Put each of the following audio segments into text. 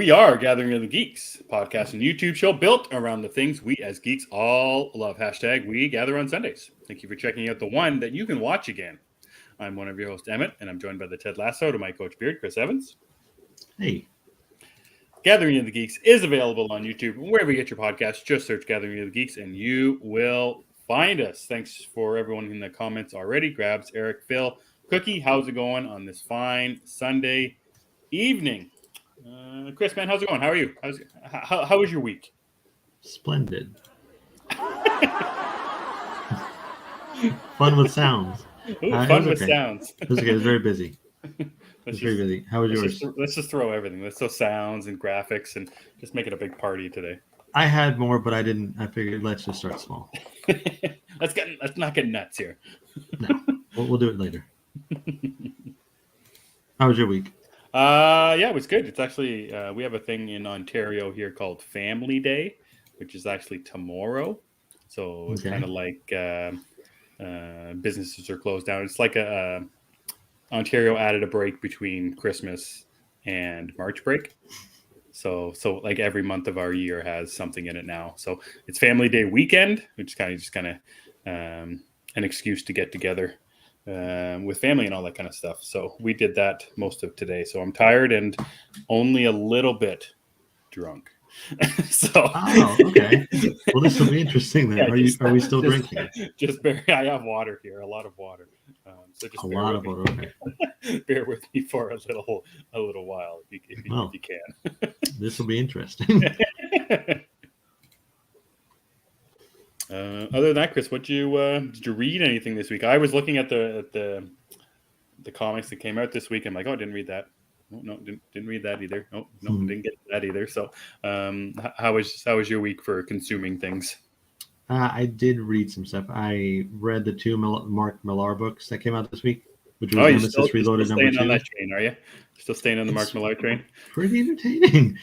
We are Gathering of the Geeks, podcast and YouTube show built around the things we as geeks all love. Hashtag we gather on Sundays. Thank you for checking out the one that you can watch again. I'm one of your hosts, Emmet, and I'm joined by the Ted Lasso to my coach beard, Chris Evans. Hey. Gathering of the Geeks is available on YouTube. Wherever you get your podcasts, just search Gathering of the Geeks and you will find us. Thanks for everyone in the comments already. Grabs, Eric, Phil, Cookie, how's it going on this fine Sunday evening? Chris, man, how's it going? How are you? How was your week? Splendid. Fun with sounds. Ooh, fun with sounds. It was okay. It was very busy. Very busy. How was yours? Let's just throw everything. Let's throw sounds and graphics and just make it a big party today. I had more, but I didn't. I figured let's just start small. Let's not get nuts here. No, we'll do it later. How was your week? Yeah, it was good. It's actually we have a thing in Ontario here called Family Day, which is actually tomorrow. So it's kind of like businesses are closed down. It's like Ontario added a break between Christmas and March break. So like every month of our year has something in it now. So it's Family Day weekend, which is kind of an excuse to get together with family and all that kind of stuff. So we did that most of today. So I'm tired and only a little bit drunk. Okay. Well, this will be interesting then. Yeah, are we still drinking? Just barely. I have water here, a lot of water. So just Okay. Bear with me for a little while if you can. This will be interesting. Other than that, Chris, did you read anything this week? I was looking at the comics that came out this week. I'm like, oh, I didn't read that. No, didn't read that either. No, didn't get that either. So, how was your week for consuming things? I did read some stuff. I read the two Mark Millar books that came out this week, which was Nemesis Reloaded number 2. On that train, are you? Still staying on the Mark Millar train? Pretty entertaining.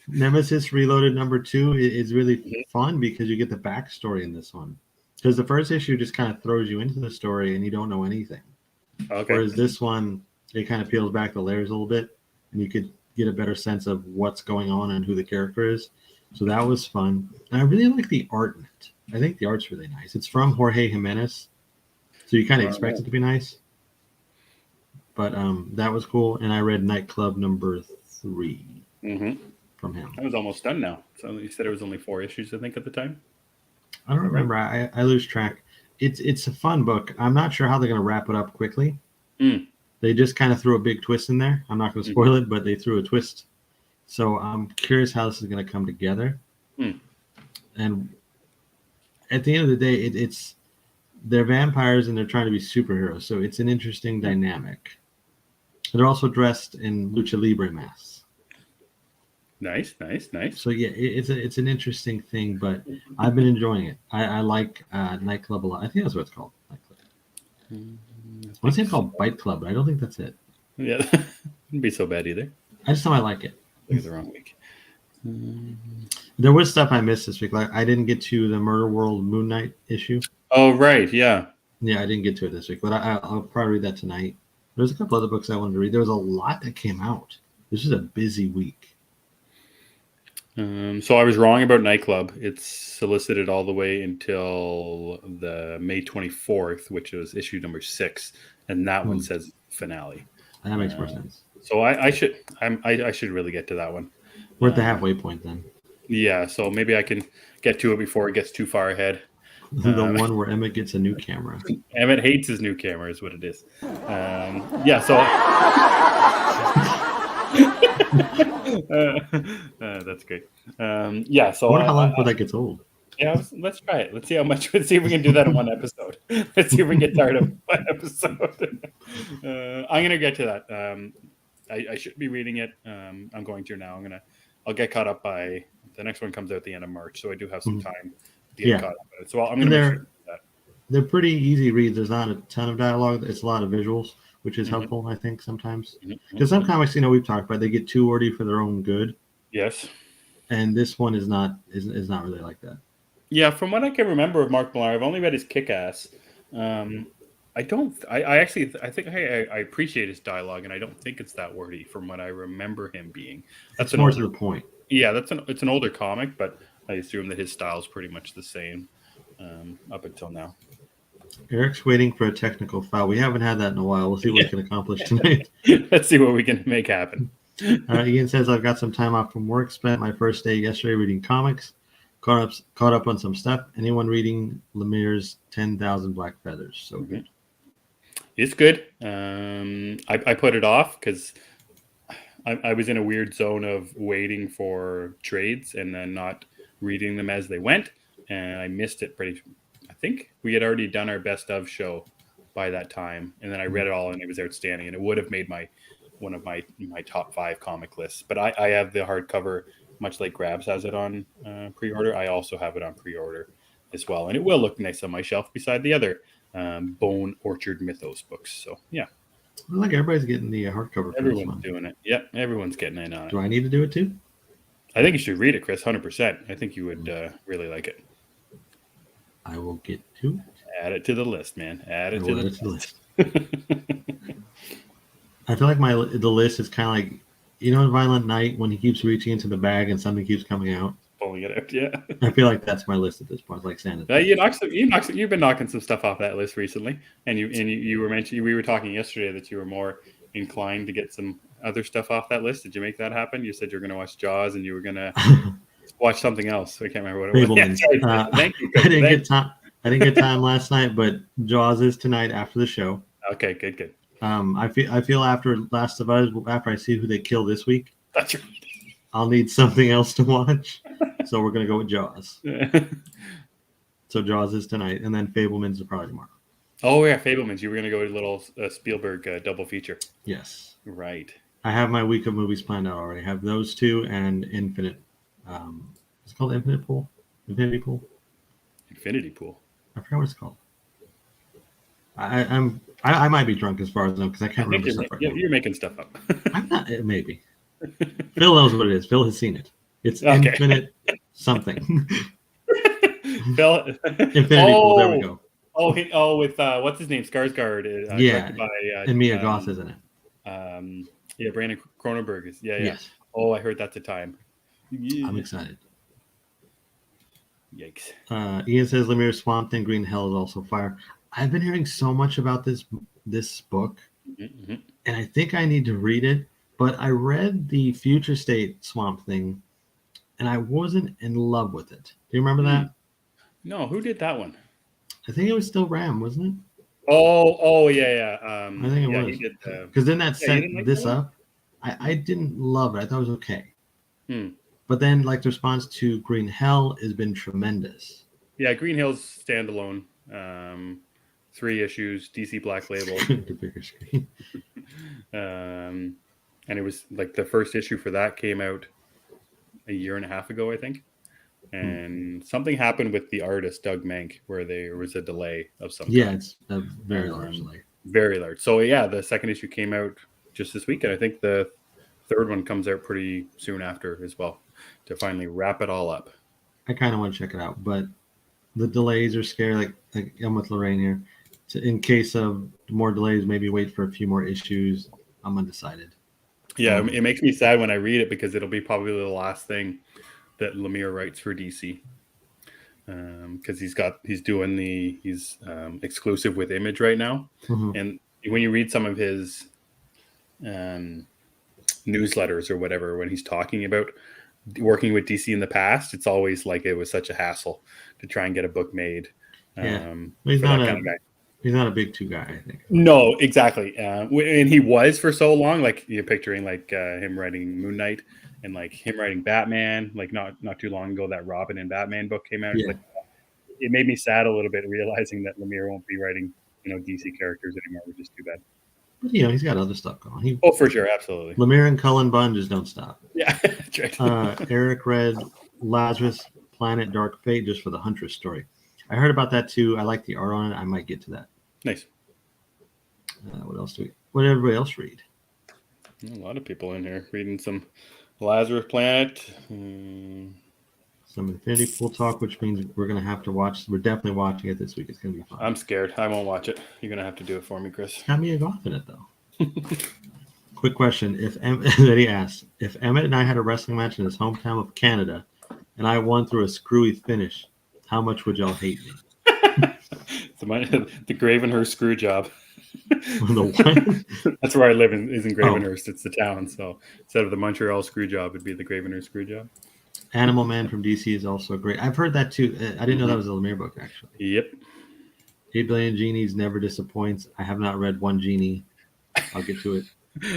Nemesis Reloaded number 2 is really fun because you get the backstory in this one. Because the first issue just kind of throws you into the story and you don't know anything. Okay. Whereas this one, it kind of peels back the layers a little bit and you could get a better sense of what's going on and who the character is. So that was fun. And I really like the art in it. I think the art's really nice. It's from Jorge Jimenez. So you kind of expect it to be nice. But that was cool. And I read Nightclub number 3 from him. I was almost done now. So you said it was only 4 issues, I think, at the time? I don't remember. I lose track. It's a fun book. I'm not sure how they're going to wrap it up quickly. They just kind of threw a big twist in there. I'm not going to spoil it, but they threw a twist. So I'm curious how this is going to come together. And at the end of the day, they're vampires and they're trying to be superheroes. So it's an interesting dynamic. They're also dressed in lucha libre masks. Nice. So yeah, it's an interesting thing, but I've been enjoying it. I like Nightclub a lot. I think that's what it's called. Nightclub. I want to say it's called Bite Club, but I don't think that's it. Yeah, wouldn't be so bad either. I just know I like it. I think the wrong week. There was stuff I missed this week. Like I didn't get to the Murder World Moon Knight issue. Oh right, yeah. Yeah, I didn't get to it this week, but I'll probably read that tonight. There's a couple other books I wanted to read. There was a lot that came out. This was a busy week. So I was wrong about Nightclub. It's solicited all the way until the May 24th, which is issue number 6, and that one says finale. That makes more sense. So I should really get to that one. We're at the halfway point then. Yeah, so maybe I can get to it before it gets too far ahead. The one where Emmett gets a new camera. Emmett hates his new camera, is what it is. Yeah, so that's great. Yeah, so I wonder how long before that gets old. Yeah, let's try it. Let's see how much. Let's see if we can do that in one episode. Let's see if we can get tired of one episode. I'm gonna get to that. I should be reading it. I'm going to now. I'll get caught up by the next one comes out at the end of March, so I do have some time to get caught up. So I'm gonna. They're pretty easy reads. There's not a ton of dialogue. It's a lot of visuals, which is helpful, I think, sometimes. Because some comics, we've talked about, they get too wordy for their own good. Yes. And this one is not really like that. Yeah, from what I can remember of Mark Millar, I've only read his Kick-Ass. I actually I think I appreciate his dialogue, and I don't think it's that wordy from what I remember him being. That's It's an more to older, the point. yeah, it's an older comic, but I assume that his style's pretty much the same up until now. Eric's waiting for a technical foul. We haven't had that in a while. We'll see what we can accomplish tonight. Let's see what we can make happen. Ian says, I've got some time off from work. Spent my first day yesterday reading comics. Caught up on some stuff. Anyone reading Lemire's 10,000 Black Feathers? So good. It's good. I put it off because I was in a weird zone of waiting for trades and then not reading them as they went, and I missed it pretty. I think we had already done our best of show by that time, and then I read it all, and it was outstanding, and it would have made one of my top 5 comic lists. But I have the hardcover, much like Grabs has it on pre-order. I also have it on pre-order as well, and it will look nice on my shelf beside the other Bone Orchard Mythos books. So yeah. Like everybody's getting the hardcover. Everyone's doing it. Yep, everyone's getting in on it. Do I need to do it too? I think you should read it, Chris. 100%. I think you would really like it. I will get to it. Add it to the list, man. Add it to the list. I feel like the list is kind of like, in Violent Night when he keeps reaching into the bag and something keeps coming out. Pulling it out, yeah. I feel like that's my list at this point. It's like Santa. You've been knocking some stuff off that list recently, and you were mentioning, we were talking yesterday that you were more inclined to get some other stuff off that list. Did you make that happen? You said you were going to watch Jaws and you were going to watch something else. I can't remember what it was. Yeah, thank you. I didn't get time last night, but Jaws is tonight after the show. Okay, good. I feel after Last of Us, after I see who they kill this week, that's right, I'll need something else to watch. So we're gonna go with Jaws. So Jaws is tonight, and then Fabelmans is probably tomorrow. Oh yeah, Fabelmans. You were gonna go with a little Spielberg double feature. Yes. Right. I have my week of movies planned out already. I have those two and Infinite. It's called Infinite Pool. Infinity Pool. Infinity Pool. I forgot what it's called. I might be drunk as far as I know because I can't remember stuff right now. You're making stuff up. I'm not. Maybe. Phil knows what it is. Phil has seen it. It's okay. Infinite something. Phil. Infinity Pool. There we go. With what's his name? Skarsgård. Yeah. And Mia Goth is in it. Yeah, Brandon Cronenberg is. Yeah. Yes. Oh, I heard that's a time. Yeah. I'm excited. Yikes. Ian says Lemire's Swamp Thing Green Hell is also fire. I've been hearing so much about this book, and I think I need to read it. But I read the Future State Swamp Thing, and I wasn't in love with it. Do you remember that? No, who did that one? I think it was still Ram, wasn't it? Oh, yeah. I think it was. Because then that set this up. I didn't love it. I thought it was okay. But then, the response to Green Hell has been tremendous. Yeah, Green Hell's standalone. 3 issues, DC Black Label. The bigger screen. And it was the first issue for that came out a year and a half ago, I think. And something happened with the artist, Doug Mank, where there was a delay of some kind. Yeah, it's a very large delay. Very large. So, yeah, the second issue came out just this week, and I think the third one comes out pretty soon after as well to finally wrap it all up. I kind of want to check it out, but the delays are scary. Like I'm with Lorraine here. In case of more delays, maybe wait for a few more issues. I'm undecided. Yeah, it makes me sad when I read it because it'll be probably the last thing that Lemire writes for DC. Because he's doing exclusive with Image right now. And when you read some of his newsletters or whatever, when he's talking about working with DC in the past, it's always like it was such a hassle to try and get a book made. He's not a big 2 guy, I think. No, exactly. And he was for so long, you're picturing him writing Moon Knight and him writing Batman, not too long ago that Robin and Batman book came out. Yeah. It made me sad a little bit realizing that Lemire won't be writing DC characters anymore, which is too bad. But he's got other stuff going. For sure, absolutely. Lemire and Cullen Bunn just don't stop. Yeah, that's right. Eric read Lazarus Planet Dark Fate just for the Huntress story. I heard about that too. I like the art on it. I might get to that. Nice. What else what did everybody else read? A lot of people in here reading some Lazarus Planet. some Infinity Pool talk, which means we're going to have to watch. We're definitely watching it this week. It's going to be fun. I'm scared. I won't watch it. You're going to have to do it for me, Chris. It's got Mia Goth in it, though. Quick question. That he asked, if Emmett and I had a wrestling match in his hometown of Canada and I won through a screwy finish, how much would y'all hate me? The Gravenhurst screw job. The what? That's where I live, is in Gravenhurst. It's the town. So instead of the Montreal screw job, it'd be the Gravenhurst screw job. Animal Man from DC is also great. I've heard that too. I didn't know that was a Lemire book, actually. Yep. 8 Billion Genies never disappoints. I have not read one genie. I'll get to it.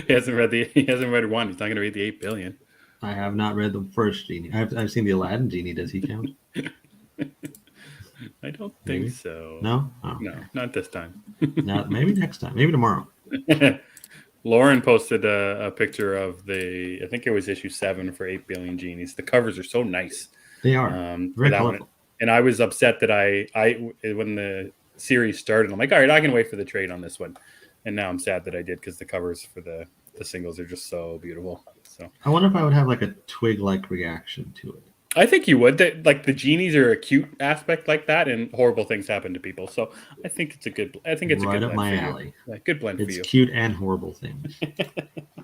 He hasn't read one. He's not going to read the 8 billion. I have not read the first genie. I've seen the Aladdin genie. Does he count? I don't think so. No? Oh, okay. No, not this time. Maybe next time. Maybe tomorrow. Lauren posted a picture of I think it was issue 7 for 8 billion genies. The covers are so nice. They are. Very colorful. And I was upset that I when the series started, I'm like, all right, I can wait for the trade on this one. And now I'm sad that I did, because the covers for the singles are just so beautiful. So I wonder if I would have like a Twig-like reaction to it. I think you would. Like, the genies are a cute aspect like that, and horrible things happen to people. So I think it's a good. I think it's right a good up blend my for alley. you. Yeah, good blend for you. It's cute and horrible things.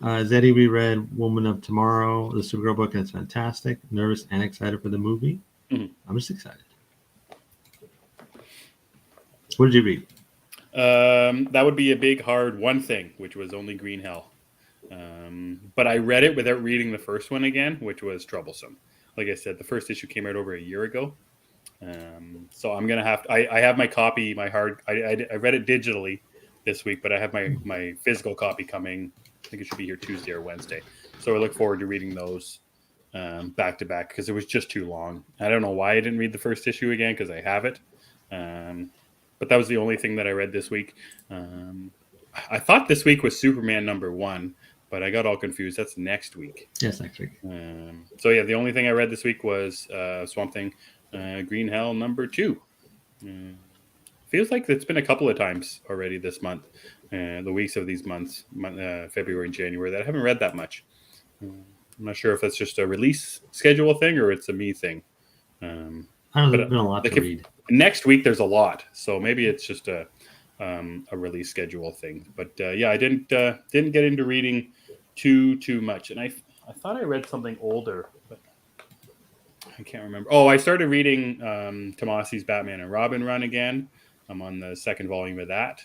Zeddy reread Woman of Tomorrow, the Supergirl book, and it's fantastic. Nervous and excited for the movie. Mm-hmm. I'm just excited. What did you read? That would be a big, hard one thing, which was Only Green Hell. But I read it without reading the first one again, which was troublesome. Like I said, the first issue came out over a year ago. So I'm going to have... I have my copy, my hard... I read it digitally this week, but I have my physical copy coming. I think it should be here Tuesday or Wednesday. So I look forward to reading those back to back, because it was just too long. I don't know why I didn't read the first issue again, because I have it. But that was the only thing that I read this week. I thought this week was Superman #1, but I got all confused. That's next week. Yes, next week. So yeah, the only thing I read this week was Swamp Thing, Green Hell #2. Feels like it's been a couple of times already this month, the weeks of these months, February and January, that I haven't read that much. I'm not sure if that's just a release schedule thing or it's a me thing. I don't know. There's been a lot to read. Next week there's a lot, so maybe it's just a release schedule thing. But yeah, I didn't get into reading too much, and I thought I read something older, but I can't remember. Oh, I started reading Tomasi's Batman and Robin run again. I'm on the second volume of that.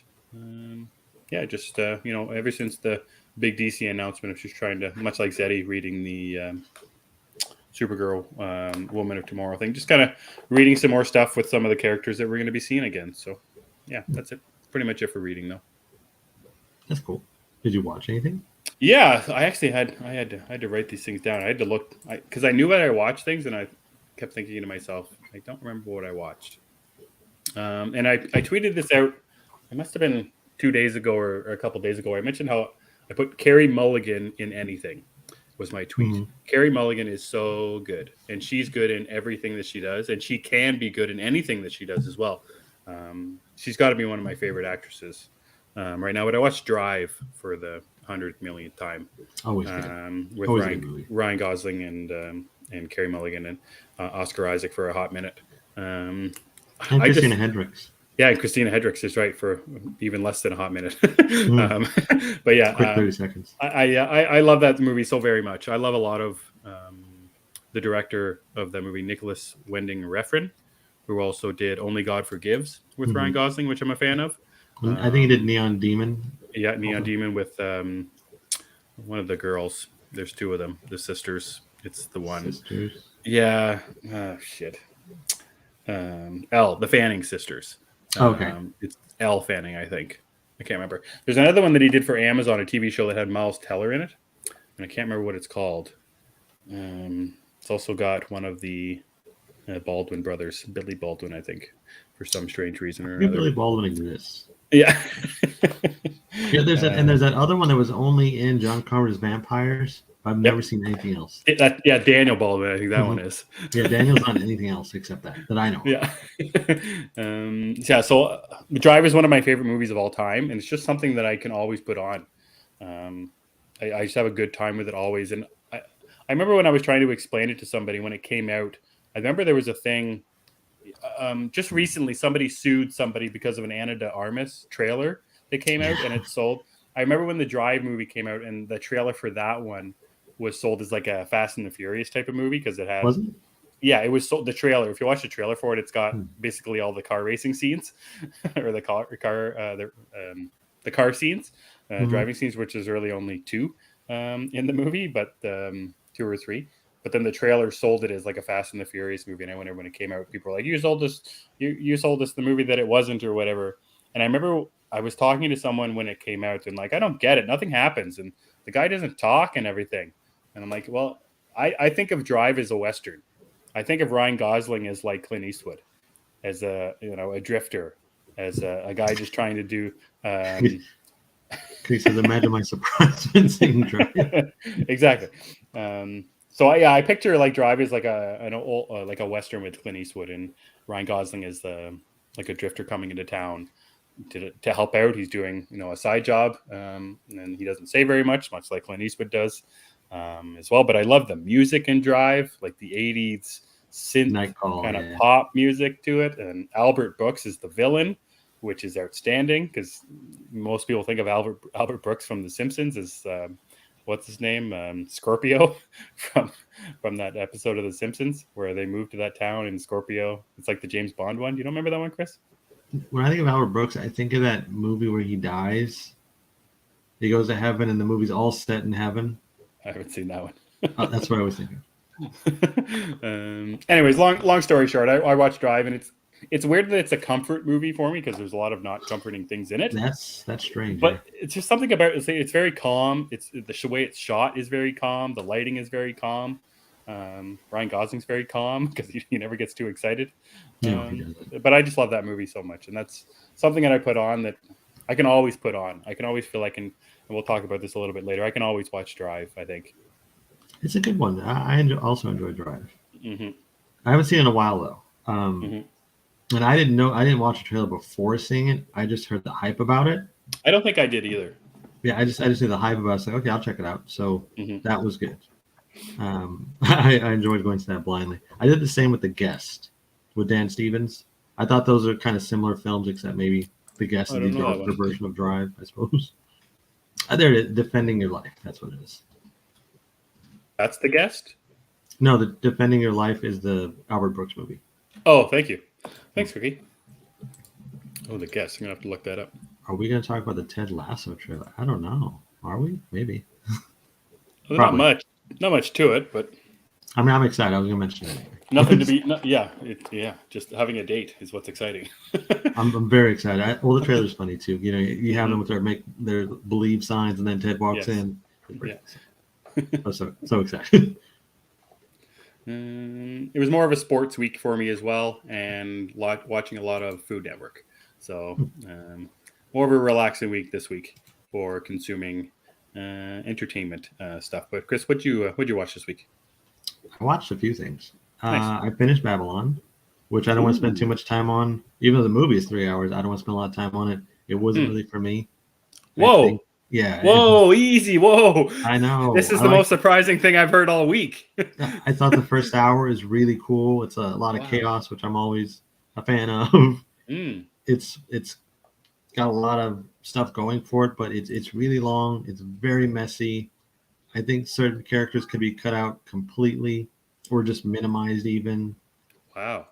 Yeah, just ever since the big DC announcement, I'm just trying to, much like Zeddy, reading the Supergirl, Woman of Tomorrow thing. Just kind of reading some more stuff with some of the characters that we're going to be seeing again. So, yeah, that's it. Pretty much it for reading, though. That's cool. Did you watch anything? Yeah, I actually had to write these things down. I had to look, because I knew that I watched things, and I kept thinking to myself, I don't remember what I watched. And I tweeted this out. It must have been 2 days ago or a couple days ago. I mentioned how I put Carey Mulligan in anything. Was my tweet. Mm-hmm. Carey Mulligan is so good, and she's good in everything that she does, and she can be good in anything that she does as well. She's got to be one of my favorite actresses right now. But I watched Drive for the 100th millionth time. Always with Ryan Gosling and Carey Mulligan and Oscar Isaac for a hot minute. And Christina Hendricks. Yeah, and Christina Hendricks is right for even less than a hot minute. But yeah, quick 30 seconds. I love that movie so very much. I love a lot of the director of that movie, Nicholas Winding Refn, who also did Only God Forgives with Ryan Gosling, which I'm a fan of. I think he did Neon Demon. Yeah, Neon Demon with one of the girls. There's two of them, the sisters. It's the one. Sisters. Yeah. Oh, shit. The Fanning sisters. Okay. It's Elle Fanning, I think. I can't remember. There's another one that he did for Amazon, a TV show that had Miles Teller in it, and I can't remember what it's called. It's also got one of the Baldwin brothers, Billy Baldwin, I think, for some strange reason or another. Billy Baldwin exists. Yeah. Yeah, there's that other one that was only in John Carter's Vampires. I've never seen anything else. Daniel Baldwin, I think that one is. Yeah, Daniel's not anything else except that I know. Yeah. So Drive is one of my favorite movies of all time, and it's just something that I can always put on. I just have a good time with it always. And I remember when I was trying to explain it to somebody when it came out, I remember there was a thing just recently. Somebody sued somebody because of an Ana de Armas trailer that came out and it sold. I remember when the Drive movie came out and the trailer for that one was sold as like a Fast and the Furious type of movie because it had. Wasn't it? Yeah, it was sold. The trailer. If you watch the trailer for it, it's got basically all the car racing scenes, or the car scenes, driving scenes, which is really only 2 in the movie, but 2 or 3. But then the trailer sold it as like a Fast and the Furious movie, and I whenever when it came out, people were like, "You sold us the movie that it wasn't, or whatever." And I remember I was talking to someone when it came out, and like, I don't get it. Nothing happens, and the guy doesn't talk and everything. And I'm like, well, I think of Drive as a Western. I think of Ryan Gosling as like Clint Eastwood, as a drifter, as a guy just trying to do. He says, "Imagine my surprise when seeing Drive." Exactly. So I picture like Drive as like an old like a Western with Clint Eastwood, and Ryan Gosling as like a drifter coming into town to help out. He's doing a side job, and he doesn't say very much like Clint Eastwood does. As well, but I love the music in Drive, like the 80s synth kind of pop music to it. And Albert Brooks is the villain, which is outstanding because most people think of Albert Brooks from The Simpsons as what's his name, Scorpio from that episode of The Simpsons where they moved to that town in Scorpio. It's like the James Bond one. You don't remember that one, Chris? When I think of Albert Brooks, I think of that movie where he dies. He goes to heaven, and the movie's all set in heaven. I haven't seen that one. That's what I was thinking. Anyways, long story short, I watched Drive, and it's weird that it's a comfort movie for me because there's a lot of not comforting things in it. That's strange. But it's just something about it. It's very calm. It's the way it's shot is very calm. The lighting is very calm. Ryan Gosling's very calm because he never gets too excited. But I just love that movie so much, and that's something that I put on that I can always put on. I can always feel like, and we'll talk about this a little bit later, I can always watch Drive, I think. It's a good one. I also enjoy Drive. Mm-hmm. I haven't seen it in a while, though. And I didn't watch the trailer before seeing it. I just heard the hype about it. I don't think I did either. Yeah, I just knew the hype about it. I was like, okay, I'll check it out. So that was good. I enjoyed going to that blindly. I did the same with The Guest with Dan Stevens. I thought those are kind of similar films, except maybe The Guest is the darker version of Drive, I suppose. There it is, Defending Your Life. That's what it is. That's The Guest? No, the Defending Your Life is the Albert Brooks movie. Oh, thank you. Thanks, Ricky. Oh, The Guest. I'm going to have to look that up. Are we going to talk about the Ted Lasso trailer? I don't know. Are we? Maybe. Well, not much to it, but... I mean, I'm excited. I was going to mention it. Nothing to be... just having a date is what's exciting. I'm very excited. The trailer's funny, too. You have them with their believe signs, and then Ted walks in. Yeah. I'm so excited. It was more of a sports week for me as well, and watching a lot of Food Network. So more of a relaxing week this week for consuming entertainment stuff. But Chris, what'd you watch this week? I watched a few things. Nice. I finished Babylon, which I don't want to spend too much time on. Even though the movie is 3 hours, I don't want to spend a lot of time on it. It wasn't really for me. Whoa. Yeah. Whoa, easy. Whoa. I know. This is the most surprising thing I've heard all week. I thought the first hour is really cool. It's a lot of chaos, which I'm always a fan of. It's got a lot of stuff going for it, but it's really long. It's very messy. I think certain characters could be cut out completely or just minimized even. Wow.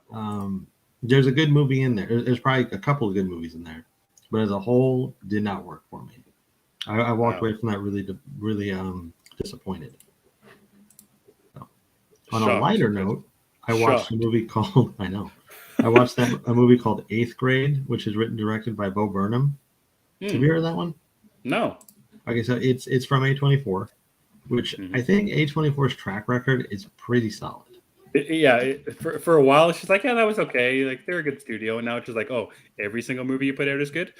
There's a good movie in there. There's probably a couple of good movies in there, but as a whole, did not work for me. I walked away from that really disappointed. So, on a lighter note, I watched a movie called a movie called Eighth Grade, which is written and directed by Bo Burnham. Have you heard of that one? No. Okay, so it's from A24, which I think A24's track record is pretty solid. Yeah, for a while she's like, yeah, that was okay. Like they're a good studio, and now it's just like, oh, every single movie you put out is good.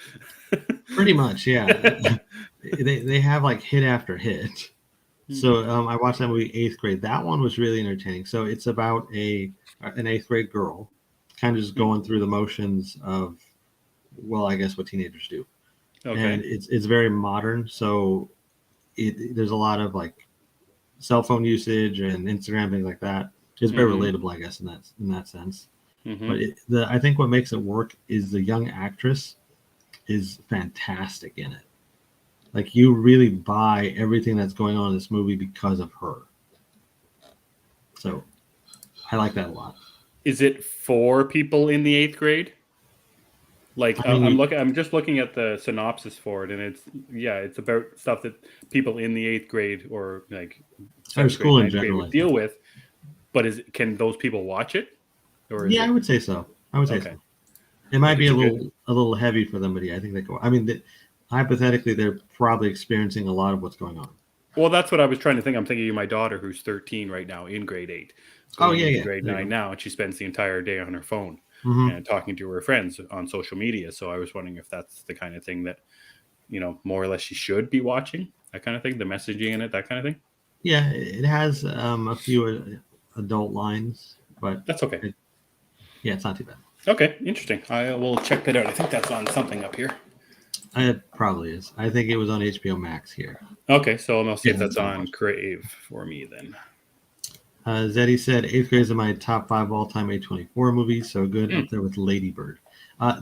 Pretty much, yeah. they have like hit after hit. So I watched that movie Eighth Grade. That one was really entertaining. So it's about an eighth grade girl, kind of just going through the motions of, well, I guess what teenagers do. Okay. And it's very modern. So there's a lot of like cell phone usage and Instagram, things like that. It's very relatable, I guess, in that sense. But I think what makes it work is the young actress is fantastic in it. Like, you really buy everything that's going on in this movie because of her. So I like that a lot. Is it for people in the 8th grade? Like, I'm just looking at the synopsis for it, and it's about stuff that people in the 8th grade or like school in general would deal with. But can those people watch it? Or I would say so. So. It might be a little heavy for them, but yeah, I think they go. I mean, hypothetically, they're probably experiencing a lot of what's going on. Well, that's what I was trying to think. I'm thinking of my daughter, who's 13 right now, in grade 8. Grade 9 now, and she spends the entire day on her phone and talking to her friends on social media. So I was wondering if that's the kind of thing that, more or less she should be watching. That kind of thing, the messaging in it, that kind of thing. Yeah, it has a few adult lines, but that's okay. It's not too bad. Okay, interesting. I will check that out. I think that's on something up here. It probably is. I think it was on HBO Max here. Okay, so I'll see if that's on Crave for me then. Zeddy said 8th grade is in my top 5 all-time A24 movies, so good, up there with Lady Bird. I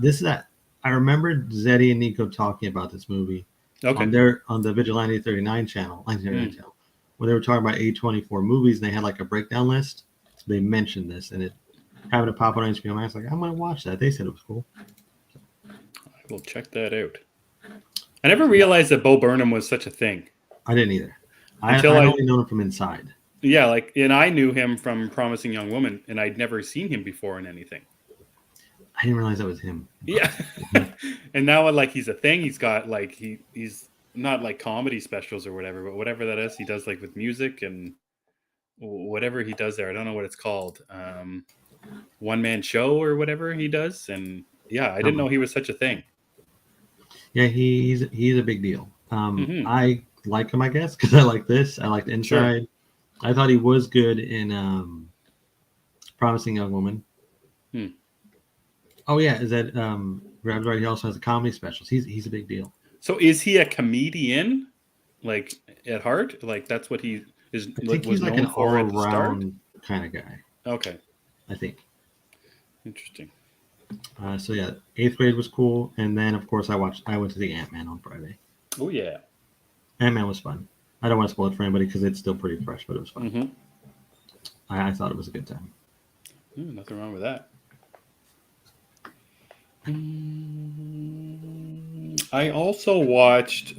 remember Zeddy and Nico talking about this movie on the Vigilante 39 channel, when they were talking about A24 movies, and they had like a breakdown list. So they mentioned this, and it happened to pop on HBO Max. Like, I'm gonna watch that. They said it was cool. I will check that out. I never realized that Bo Burnham was such a thing. I didn't either. I only know him from inside. Yeah, and I knew him from Promising Young Woman, and I'd never seen him before in anything. I didn't realize that was him. Yeah. And now, he's a thing. He's got, he's not like comedy specials or whatever, but whatever that is, he does, with music and whatever he does there. I don't know what it's called. One-man show or whatever he does. And, yeah, I didn't know he was such a thing. Yeah, he's a big deal. I like him, I guess, because I like this. I liked Inside. Sure. I thought he was good in Promising Young Woman. Oh yeah, is that Grabs Right? He also has a comedy specials. He's a big deal. So is he a comedian, at heart? That's what he is. I think he's like an all-around kind of guy. Okay, I think. Interesting. So yeah, 8th grade was cool, and then of course I went to the Ant-Man on Friday. Oh yeah, Ant-Man was fun. I don't want to spoil it for anybody because it's still pretty fresh, but it was fun. I thought it was a good time. Nothing wrong with that. I also watched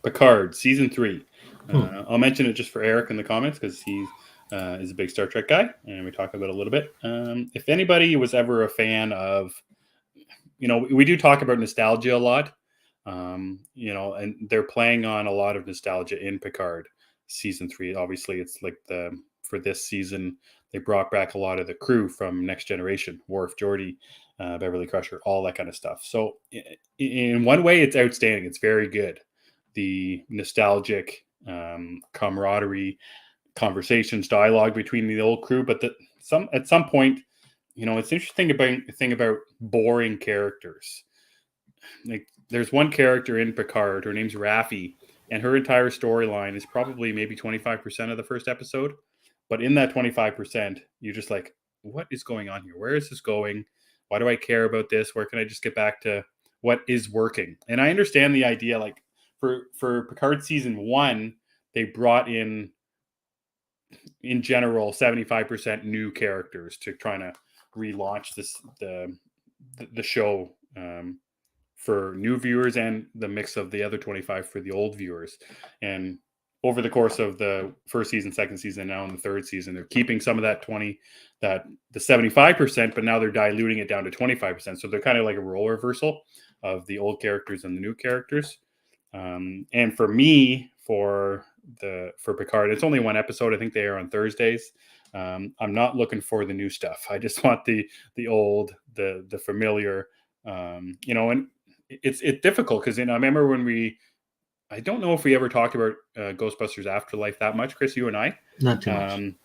Picard season 3. I'll mention it just for Eric in the comments because he is a big Star Trek guy, and we talk about it a little bit. If anybody was ever a fan of, we do talk about nostalgia a lot. And they're playing on a lot of nostalgia in Picard season 3. Obviously, it's for this season, they brought back a lot of the crew from Next Generation, Worf, Geordi, Beverly Crusher, all that kind of stuff. So in one way, it's outstanding. It's very good. The nostalgic camaraderie, conversations, dialogue between the old crew. But at some point, it's interesting about boring characters. There's one character in Picard, her name's Raffi, and her entire storyline is probably maybe 25% of the first episode. But in that 25%, you're just like, what is going on here? Where is this going? Why do I care about this? Where can I just get back to what is working? And I understand the idea, for Picard season 1, they brought in general, 75% new characters to try to relaunch the show, for new viewers and the mix of the other 25 for the old viewers. And over the course of the first season, second season, now in the third season, they're keeping some of that the 75%, but now they're diluting it down to 25%. So they're kind of like a role reversal of the old characters and the new characters. And for me, for Picard, it's only one episode. I think they are on Thursdays. I'm not looking for the new stuff. I just want the old, the familiar, and it's difficult because I remember when I don't know if we ever talked about Ghostbusters Afterlife that much, Chris, you and I. Not too much.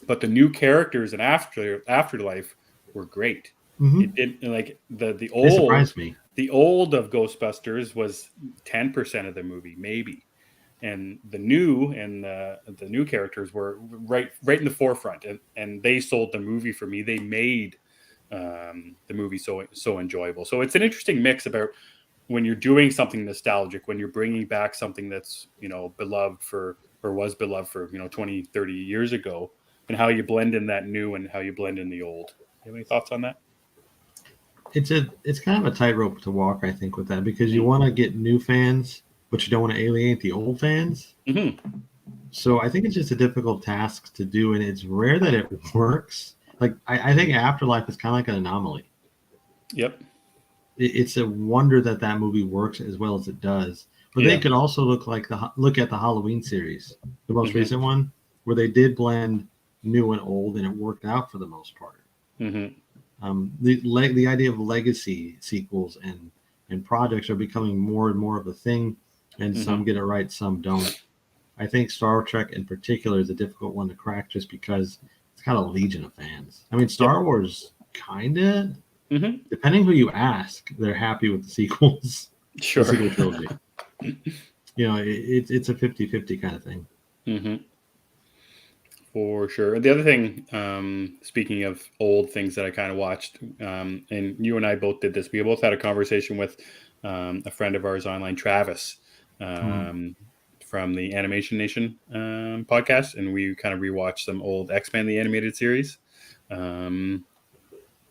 But the new characters in Afterlife were great. It didn't the old. They surprised me. The old of Ghostbusters was 10% of the movie, maybe. and the new characters were right in the forefront, and they sold the movie for me. They made the movie so enjoyable. So it's an interesting mix about when you're doing something nostalgic, when you're bringing back something that's, beloved for, or was beloved for, 20, 30 years ago, and how you blend in that new and how you blend in the old. You have any thoughts on that? It's kind of a tightrope to walk, I think, with that, because you want to get new fans, but you don't want to alienate the old fans. Mm-hmm. So I think it's just a difficult task to do, and it's rare that it works. Like I think Afterlife is kind of like an anomaly. Yep. It's a wonder that movie works as well as it does. But they could also look at the Halloween series, the most recent one, where they did blend new and old, and it worked out for the most part. Mm-hmm. The idea of legacy sequels and projects are becoming more and more of a thing, and some get it right, some don't. I think Star Trek in particular is a difficult one to crack, just because it's got a legion of fans. I mean, Star Wars kind of, depending who you ask, they're happy with the sequels. Sure. The sequel trilogy. It's a 50-50 kind of thing. Mm-hmm. For sure. The other thing, speaking of old things that I kind of watched, and you and I both did this, we both had a conversation with a friend of ours online, Travis, from the Animation Nation podcast, and we kind of rewatched some old X-Men the animated series.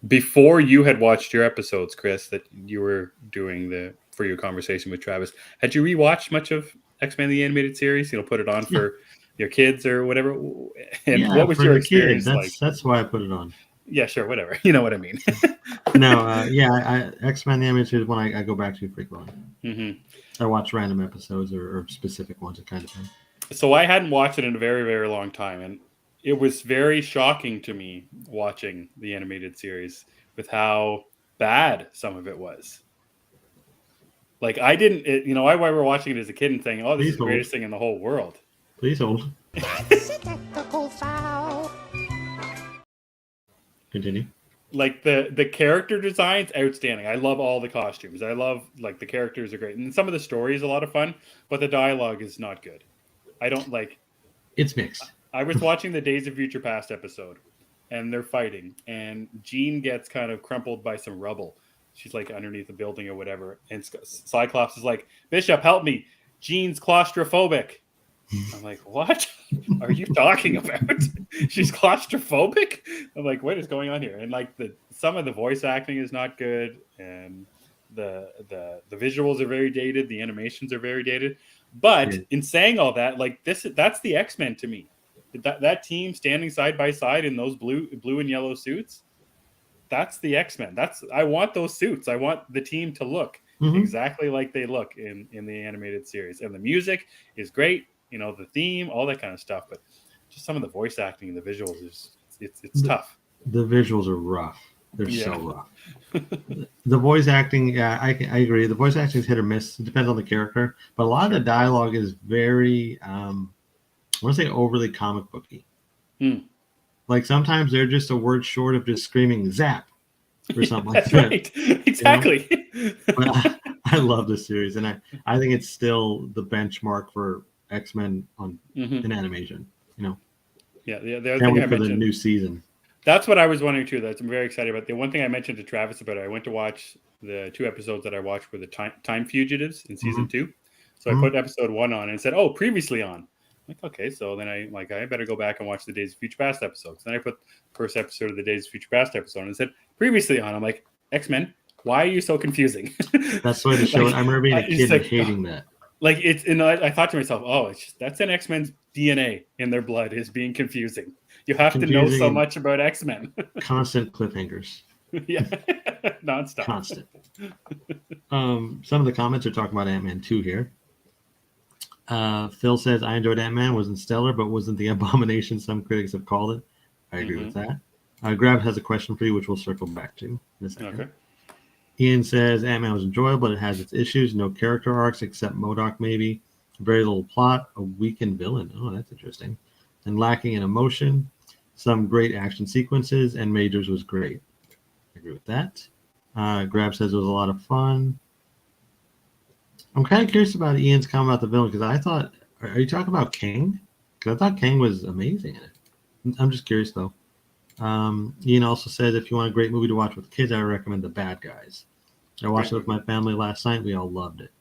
Before you had watched your episodes, Chris, that you were doing for your conversation with Travis, had you rewatched much of X-Men the animated series? Put it on for your kids or whatever. And what was your experience like? That's why I put it on. Yeah, sure, whatever. You know what I mean. No, X-Men the animated series one I go back to frequently. Mm-hmm. I watch random episodes or specific ones, that kind of thing. So I hadn't watched it in a very, very long time, and it was very shocking to me watching the animated series with how bad some of it was. Like I didn't, I were watching it as a kid and saying, "Oh, this is the greatest thing in the whole world." Please hold. Continue. Like the character design's outstanding. I love all the costumes. I love the characters are great, and some of the story is a lot of fun, but the dialogue is not good. I don't like. It's mixed. I was watching the Days of Future Past episode, and they're fighting, and Jean gets kind of crumpled by some rubble. She's like underneath a building or whatever, and Cyclops is like, "Bishop, help me! Jean's claustrophobic." I'm like, "What are you talking about? She's claustrophobic?" I'm like, "What is going on here?" And some of the voice acting is not good, and the visuals are very dated, the animations are very dated. But in saying all that, that's the X-Men to me. That team standing side by side in those blue and yellow suits. That's the X-Men. I want those suits. I want the team to look exactly like they look in the animated series. And the music is great. The theme, all that kind of stuff. But just some of the voice acting and the visuals it's tough. The visuals are rough. They're so rough. The voice acting, I agree. The voice acting is hit or miss. It depends on the character. But a lot of the dialogue is very, I want to say overly comic booky. Like sometimes they're just a word short of just screaming "zap" or something like that. Right. Exactly. But I love this series, and I think it's still the benchmark for X-Men in animation. Yeah. The other thing I mentioned, the new season. That's what I was wondering too. I'm very excited about. The one thing I mentioned to Travis about it, I went to watch the 2 episodes that I watched were the Time Fugitives in season 2. So I put episode 1 on and it said, "Oh, previously on." I'm like, okay, so then I better go back and watch the Days of Future Past episodes. Then I put the first episode of the Days of Future Past episode and it said previously on. I'm like, X-Men, why are you so confusing? That's the way to show it. I remember being a kid and hating that. I thought to myself, oh, that's in X-Men's DNA, in their blood, is being confusing. You have to know so much about X-Men. Constant cliffhangers. Yeah, nonstop. Constant. Some of the comments are talking about Ant-Man 2 here. Phil says, "I enjoyed Ant-Man, wasn't stellar, but wasn't the abomination some critics have called it." I agree with that. Grab has a question for you, which we'll circle back to in a second. Okay. Ian says, "Ant-Man was enjoyable, but it has its issues. No character arcs except MODOK, maybe. Very little plot. A weakened villain." Oh, that's interesting. "And lacking in emotion. Some great action sequences, and Majors was great." I agree with that. Grab says it was a lot of fun. I'm kind of curious about Ian's comment about the villain, because I thought Are you talking about King? Because I thought King was amazing in it. I'm just curious though. Ian also said if you want a great movie to watch with kids, I recommend The Bad Guys. I watched it with my family last night. We all loved it.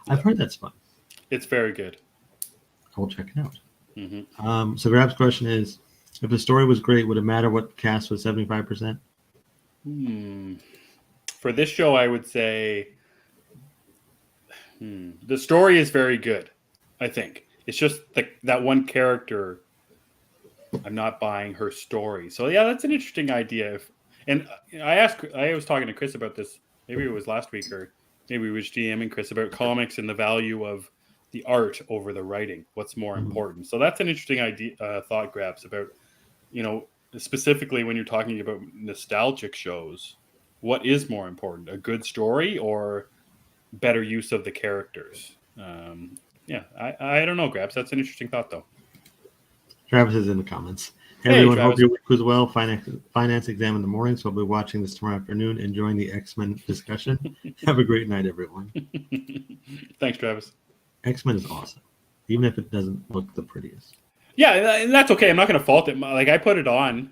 I've heard that's fun. It's very good. I will check it out. Mm-hmm. So Grab's question is, if the story was great, would it matter what cast was 75%? For this show, I would say the story is very good. I think it's just that one character. I'm not buying her story. So yeah, that's an interesting idea. And I was talking to Chris about this. Maybe it was last week, or maybe it was GMing Chris about comics and the value of the art over the writing. What's more important? So that's an interesting idea, thought grabs about, specifically when you're talking about nostalgic shows. What is more important, a good story or better use of the characters? Yeah, I don't know, Grabs. That's an interesting thought, though. Travis is in the comments. Hey, Hey, everyone, Travis. hope your week was well. Finance exam in the morning, so I'll be watching this tomorrow afternoon, enjoying the X-Men discussion. Have a great night, everyone. Thanks, Travis. X-Men is awesome, even if it doesn't look the prettiest. Yeah, and that's okay. I'm not going to fault it. Like, I put it on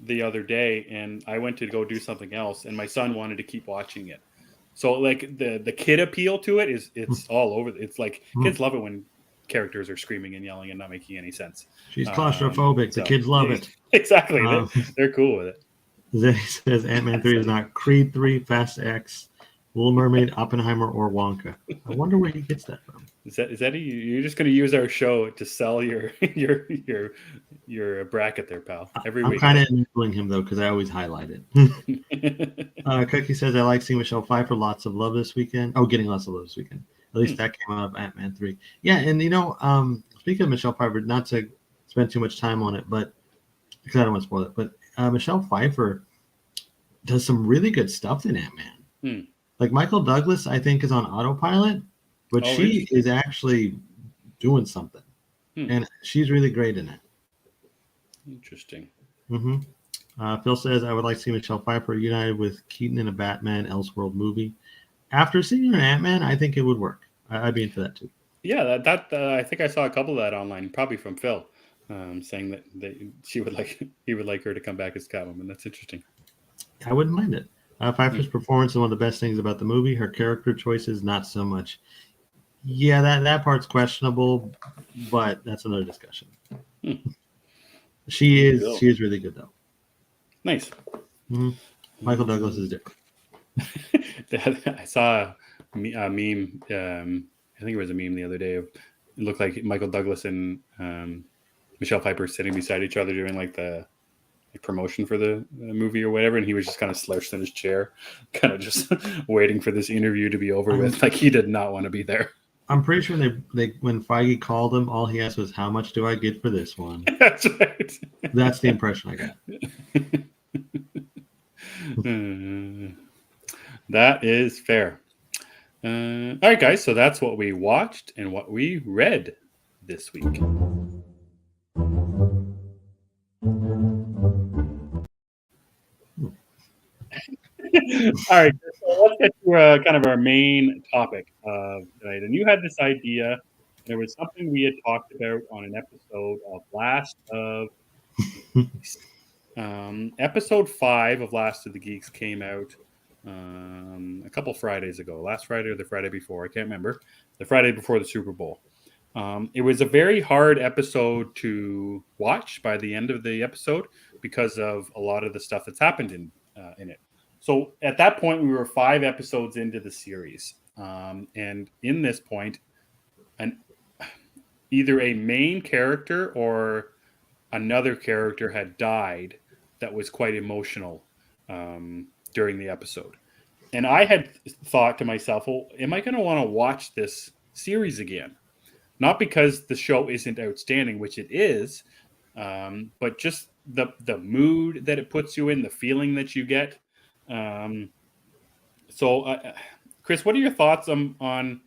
the other day, and I went to go do something else, and my son wanted to keep watching it. So, like, the kid appeal to it it's all over. It's like kids love it when characters are screaming and yelling and not making any sense. She's claustrophobic. The kids love it. Exactly. They're cool with it. Zay says Ant-Man 3 is not Creed 3, Fast X, Little Mermaid, Oppenheimer, or Wonka. I wonder where he gets that from. Is that you're just going to use our show to sell your bracket there, pal? Every week. I'm kind of enabling him though because I always highlight it. Cookie says I like seeing Michelle Pfeiffer. Lots of love this weekend. Oh, getting lots of love this weekend. At least that came out of Ant-Man 3. Yeah, and speaking of Michelle Pfeiffer, not to spend too much time on it, but because I don't want to spoil it, but Michelle Pfeiffer does some really good stuff in Ant-Man. Like Michael Douglas, I think, is on autopilot, but she is actually doing something, and she's really great in it. Interesting. Phil says I would like to see Michelle Pfeiffer united with Keaton in a Batman Elseworld movie. After seeing her in Ant-Man, I think it would work. I'd be into that too. Yeah, that I think I saw a couple of that online, probably from Phil, saying that he would like her to come back as Catwoman. That's interesting. I wouldn't mind it. Pfeiffer's performance is one of the best things about the movie. Her character choices, not so much. Yeah, that part's questionable, but that's another discussion. She is really good though. Nice. Michael Douglas is different. I saw a meme. I think it was a meme the other day. It looked like Michael Douglas and Michelle Pfeiffer sitting beside each other doing like the promotion for the movie or whatever, and he was just kind of slouched in his chair, kind of just waiting for this interview to be over with. Like he did not want to be there. I'm pretty sure they when Feige called him, all he asked was, "How much do I get for this one?" That's right. That's the impression I got. That is fair. All right, guys. So that's what we watched and what we read this week. All right, so let's get to kind of our main topic of tonight. And you had this idea, and it was something we had talked about on an episode of Last of Geeks. Episode 5 of Last of the Geeks came out a couple Fridays ago. Last Friday or the Friday before, I can't remember. The Friday before the Super Bowl. It was a very hard episode to watch by the end of the episode because of a lot of the stuff that's happened in it. So at that point, we were 5 episodes into the series. And in this point, either a main character or another character had died that was quite emotional during the episode. And I had thought to myself, well, am I going to want to watch this series again? Not because the show isn't outstanding, which it is, but just the mood that it puts you in, the feeling that you get. Chris, what are your thoughts on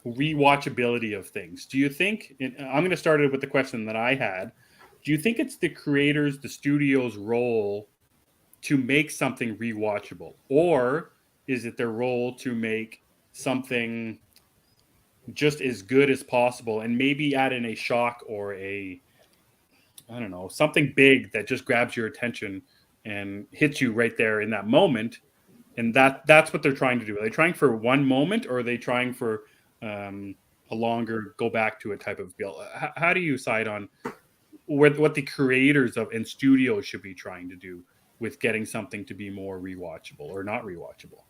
re-watchability of things? Do you think, I'm going to start it with the question that I had, do you think it's the creators, the studio's role to make something re-watchable? Or is it their role to make something just as good as possible, and maybe add in a shock or a, I don't know, something big that just grabs your attention and hits you right there in that moment. And that's what they're trying to do. Are they trying for one moment, or are they trying for a longer go back to it type of feel? How do you decide on what the creators of and studios should be trying to do with getting something to be more rewatchable or not rewatchable?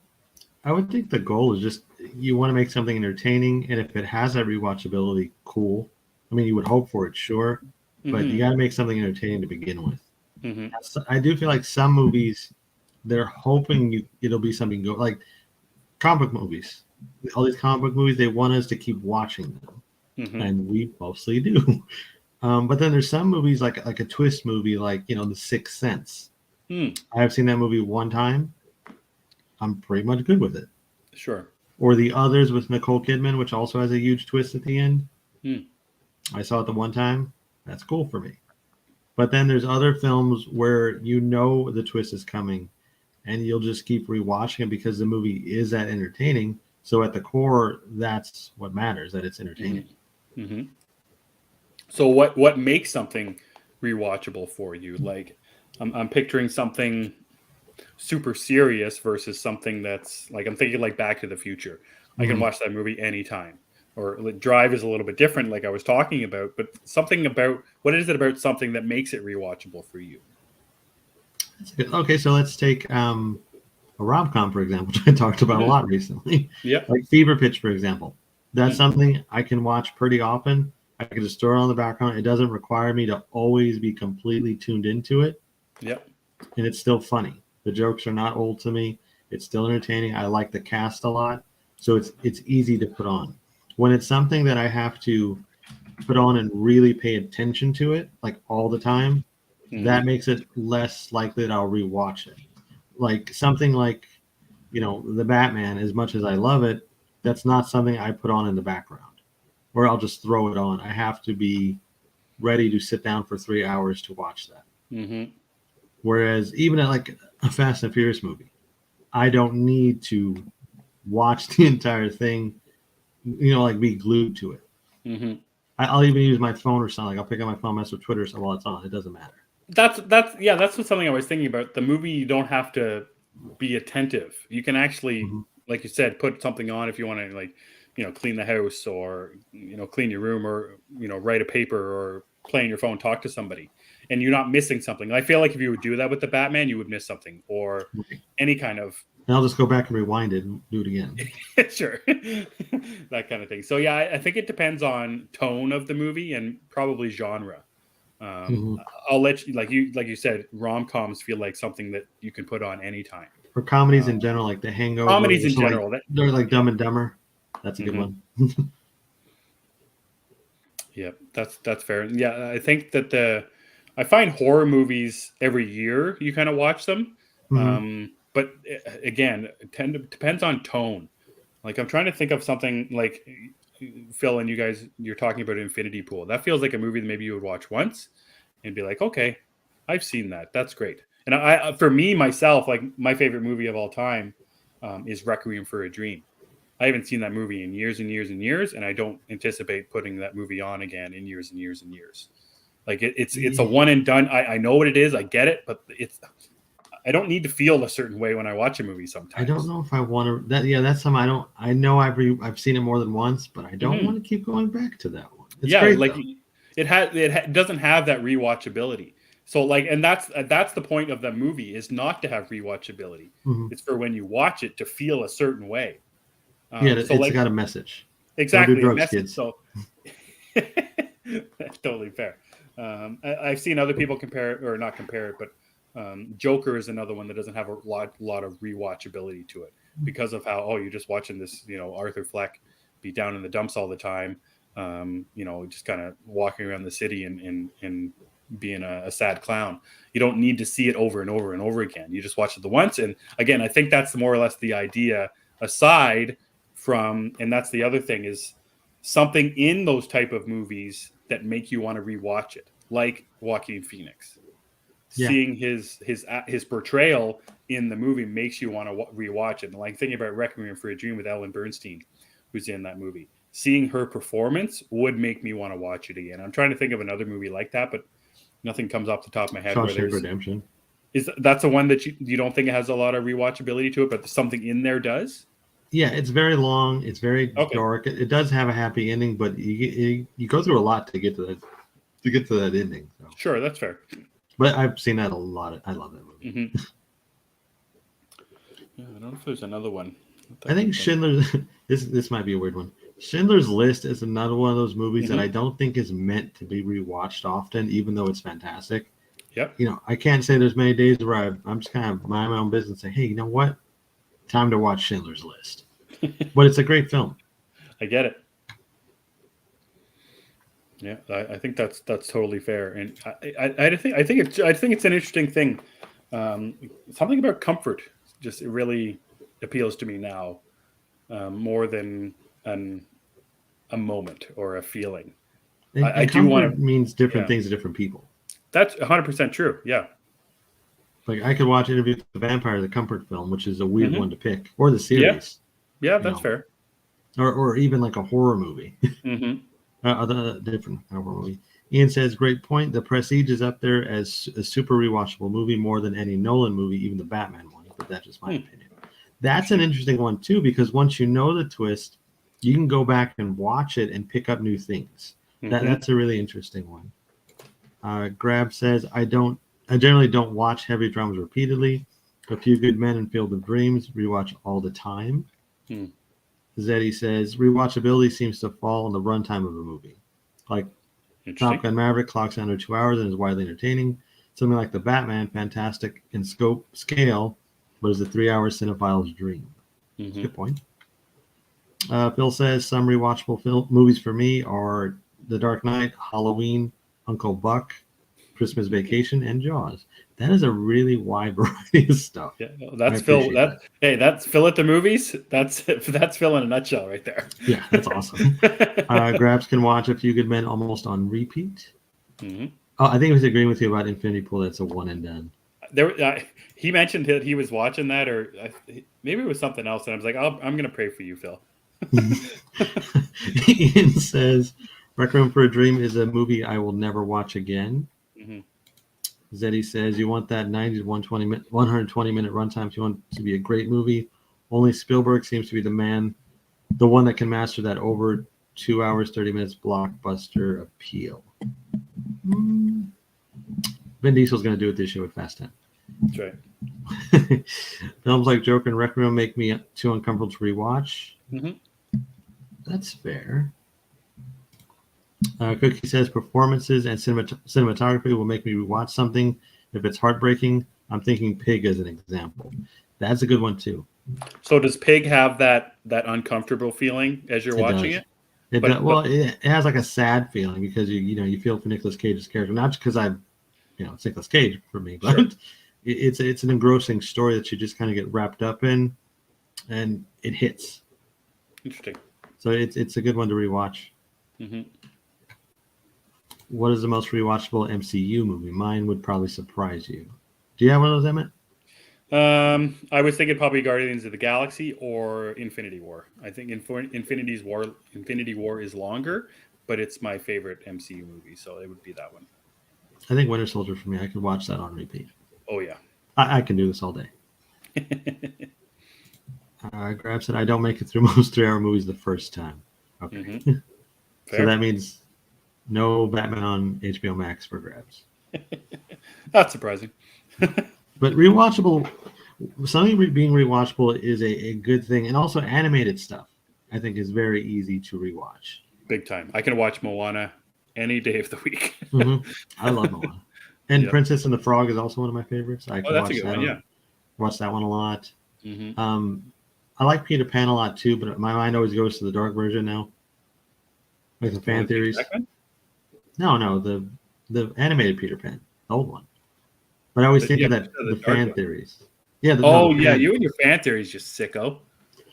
I would think the goal is just you want to make something entertaining, and if it has that rewatchability, cool. I mean, you would hope for it, sure, but you got to make something entertaining to begin with. I do feel like some movies, they're hoping it'll be something good, like comic book movies. All these comic book movies, they want us to keep watching them, and we mostly do. But then there's some movies like a twist movie, like The Sixth Sense. I have seen that movie one time. I'm pretty much good with it. Sure. Or The Others with Nicole Kidman, which also has a huge twist at the end. I saw it the one time. That's cool for me. But then there's other films where the twist is coming, and you'll just keep rewatching it because the movie is that entertaining. So at the core, that's what matters, that it's entertaining. So what makes something rewatchable for you? Like, I'm picturing something super serious versus something that's like, I'm thinking like Back to the Future. I can watch that movie anytime. Or like Drive is a little bit different, like I was talking about, but what is it about something that makes it rewatchable for you? Okay, so let's take a rom-com, for example, which I talked about a lot recently. Yeah. Like Fever Pitch, for example. That's something I can watch pretty often. I can just throw it on the background. It doesn't require me to always be completely tuned into it. Yep. And it's still funny. The jokes are not old to me. It's still entertaining. I like the cast a lot. So it's easy to put on. When it's something that I have to put on and really pay attention to it, like all the time, that makes it less likely that I'll rewatch it. Like something like, The Batman, as much as I love it, that's not something I put on in the background. Or I'll just throw it on. I have to be ready to sit down for 3 hours to watch that. Whereas even at like a Fast and Furious movie, I don't need to watch the entire thing, like be glued to it. I'll even use my phone or something. Like I'll pick up my phone, mess with Twitter, so while it's on, it doesn't matter. That's something I was thinking about. The movie, you don't have to be attentive. You can actually, like you said, put something on if you want to, like, clean the house or, clean your room or, write a paper or play on your phone, talk to somebody, and you're not missing something. I feel like if you would do that with the Batman, you would miss something, or any kind of. And I'll just go back and rewind it and do it again. Sure. That kind of thing. So yeah, I think it depends on tone of the movie and probably genre. I'll let you, like you said, rom-coms feel like something that you can put on anytime. For comedies in general, like The Hangover. Comedies in general. They're like Dumb and Dumber. That's a good one. Yeah, that's fair. Yeah, I think that I find horror movies every year you kind of watch them. But again, it depends on tone. Like I'm trying to think of something like Phil and you're talking about Infinity Pool. That feels like a movie that maybe you would watch once and be like, okay, I've seen that. That's great. And I for me, myself, like my favorite movie of all time is Requiem for a Dream. I haven't seen that movie in years and years and years, and I don't anticipate putting that movie on again in years and years and years. Like it's a one and done. I know what it is. I get it, but I don't need to feel a certain way when I watch a movie sometimes. I don't know if I want to. That's something I know I've seen it more than once, but I don't want to keep going back to that one. It's great, like though. it doesn't have that rewatchability. So like, and that's the point of the movie, is not to have rewatchability. It's for when you watch it to feel a certain way. It's got a message. Exactly, don't do drugs, a message. Kids. So that's totally fair. I've seen other people compare it, or not compare it, but Joker is another one that doesn't have a lot of rewatchability to it because of how you're just watching this, Arthur Fleck be down in the dumps all the time, just kind of walking around the city and being a sad clown. You don't need to see it over and over and over again. You just watch it the once, and again, I think that's more or less the idea. Aside from, and that's the other thing, is something in those type of movies that make you want to rewatch it, like Joaquin Phoenix. Yeah. Seeing his portrayal in the movie makes you want to rewatch it. And like thinking about Requiem for a Dream with Ellen Bernstein, who's in that movie. seeing her performance would make me want to watch it again. I'm trying to think of another movie like that, but nothing comes off the top of my head. Shawshank Redemption. That's the one that you don't think it has a lot of rewatchability to it, but something in there does? Yeah, it's very long. It's very dark. It does have a happy ending, but you go through a lot to get to that ending. So. Sure, that's fair. But I've seen that a lot. I love that movie. Mm-hmm. Yeah, I don't know if there's another one. I think Schindler's. This might be a weird one. Schindler's List is another one of those movies that I don't think is meant to be rewatched often, even though it's fantastic. Yep. You know, I can't say there's many days where I'm just kind of mind my own business and say, hey, you know what? Time to watch Schindler's List. But it's a great film. I get it. Yeah, I think that's totally fair, and I think it's an interesting thing. Something about comfort just it really appeals to me now more than a moment or a feeling. I do want to means different things to different people. That's 100% true. Yeah. Like I could watch Interview with the Vampire, the comfort film, which is a weird one to pick, or the series. Yeah, that's fair. Or even like a horror movie. Other different horror movie. Ian says, great point. The Prestige is up there as a super rewatchable movie more than any Nolan movie, even the Batman one. But that's just my opinion. That's an interesting one too, because once you know the twist, you can go back and watch it and pick up new things. That's a really interesting one. Grab says, I generally don't watch heavy dramas repeatedly. A Few Good Men and Field of Dreams rewatch all the time. Zeddy says, rewatchability seems to fall on the runtime of a movie. Like Top Gun Maverick clocks under 2 hours and is widely entertaining. Something like The Batman, fantastic in scale, but is a 3-hour cinephile's dream. Good point. Phil says, some rewatchable movies for me are The Dark Knight, Halloween, Uncle Buck, Christmas Vacation, and Jaws. That is a really wide variety of stuff. Yeah, that's Phil. That's Phil at the movies. That's Phil in a nutshell, right there. Yeah, that's awesome. Grabs can watch A Few Good Men almost on repeat. Oh, I think he was agreeing with you about Infinity Pool. That's a one and done. He mentioned that he was watching that, or maybe it was something else, and I was like, I'm going to pray for you, Phil. Ian says, Requiem for a Dream is a movie I will never watch again. Zeddy says, you want that 90 to 120 minute runtime. You want it to be a great movie. Only Spielberg seems to be the one that can master that over 2 hours, 30 minutes blockbuster appeal. Vin Diesel's going to do it this year with Fast 10. That's right. Films like Joker and Requiem make me too uncomfortable to rewatch. That's fair. Cookie says performances and cinematography will make me rewatch something if it's heartbreaking. I'm thinking Pig as an example. That's a good one too. So does Pig have that uncomfortable feeling as you're watching it? It has like a sad feeling because you feel for Nicolas Cage's character, not just because it's Nicolas Cage for me, but it's an engrossing story that you just kind of get wrapped up in, and it hits. Interesting. So it's a good one to rewatch. What is the most rewatchable MCU movie? Mine would probably surprise you. Do you have one of those, Emmett? I was thinking probably Guardians of the Galaxy or Infinity War. I think Infinity War is longer, but it's my favorite MCU movie, so it would be that one. I think Winter Soldier for me. I could watch that on repeat. Oh yeah, I can do this all day. Grab said I don't make it through most 3-hour movies the first time. Okay, so that means no Batman on HBO Max for Grabs. Not surprising. But something being rewatchable is a good thing. And also animated stuff, I think, is very easy to rewatch. Big time. I can watch Moana any day of the week. I love Moana. And Princess and the Frog is also one of my favorites. I can that's a good one, yeah. Watch that one a lot. I like Peter Pan a lot too, but my mind always goes to the dark version now. Like the fan theories. No, the animated Peter Pan, the old one. But I always think of that the fan theories. Yeah. You and your fan theories, just sicko.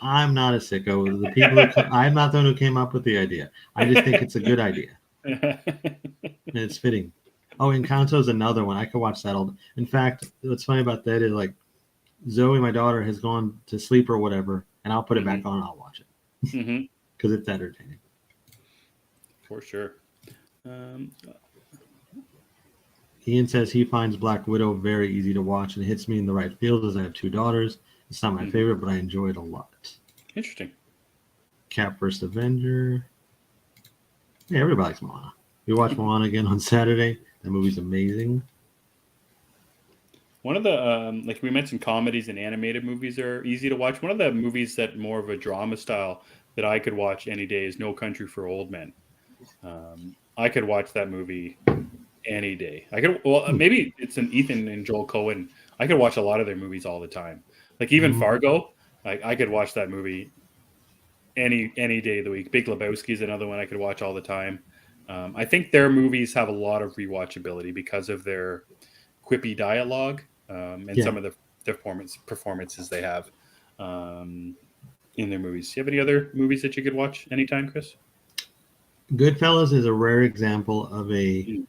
I'm not a sicko. The people I'm not the one who came up with the idea. I just think it's a good idea, and it's fitting. Oh, Encanto is another one. I could watch that all. In fact, what's funny about that is like Zoe, my daughter, has gone to sleep or whatever, and I'll put it back on and I'll watch it because it's entertaining. for sure. Ian says he finds Black Widow very easy to watch and hits me in the right field as I have 2 daughters. It's not my favorite, but I enjoy it a lot. Interesting. Cap vs. Avenger. Yeah, everybody likes Moana. We watched Moana again on Saturday. That movie's amazing. One of the, like we mentioned, comedies and animated movies are easy to watch. One of the movies that more of a drama style that I could watch any day is No Country for Old Men. I could watch that movie any day. I could, well, maybe it's an Ethan and Joel Coen. I could watch a lot of their movies all the time. Like even Fargo, like I could watch that movie any day of the week. Big Lebowski is another one I could watch all the time. I think their movies have a lot of rewatchability because of their quippy dialogue and some of the performances they have in their movies. Do you have any other movies that you could watch anytime, Chris? Goodfellas is a rare example of a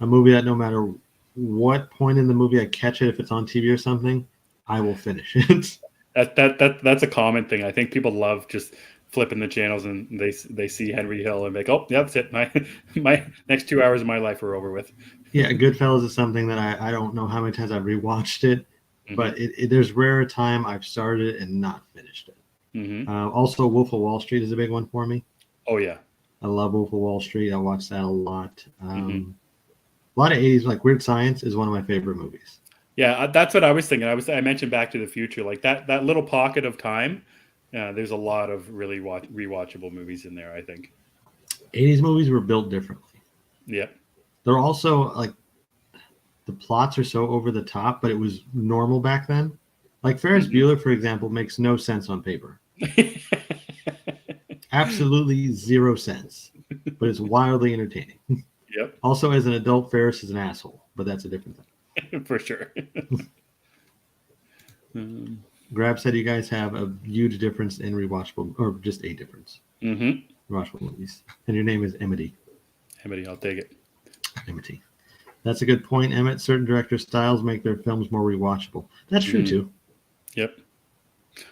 movie that no matter what point in the movie I catch it, if it's on TV or something, I will finish it. That's a common thing. I think people love just flipping the channels and they see Henry Hill and be like, oh, yeah, that's it. My next 2 hours of my life are over with. Yeah, Goodfellas is something that I don't know how many times I've rewatched it, but there's rare a time I've started it and not finished it. Also, Wolf of Wall Street is a big one for me. Oh, yeah. I love Wolf of Wall Street. I watch that a lot. A lot of 80s, like Weird Science is one of my favorite movies. Yeah, that's what I was thinking. I mentioned Back to the Future. Like that little pocket of time, there's a lot of really rewatchable movies in there, I think. 80s movies were built differently. Yeah. They're also, like, the plots are so over the top, but it was normal back then. Like Ferris Bueller, for example, makes no sense on paper. Absolutely 0 sense, but it's wildly entertaining. Yep. Also, as an adult, Ferris is an asshole, but that's a different thing. For sure. Grab said you guys have a huge difference in rewatchable, or just a difference. Rewatchable movies. And your name is Emmet. Emmet, I'll take it. Emmet. That's a good point, Emmett. Certain director styles make their films more rewatchable. That's true, too. Yep.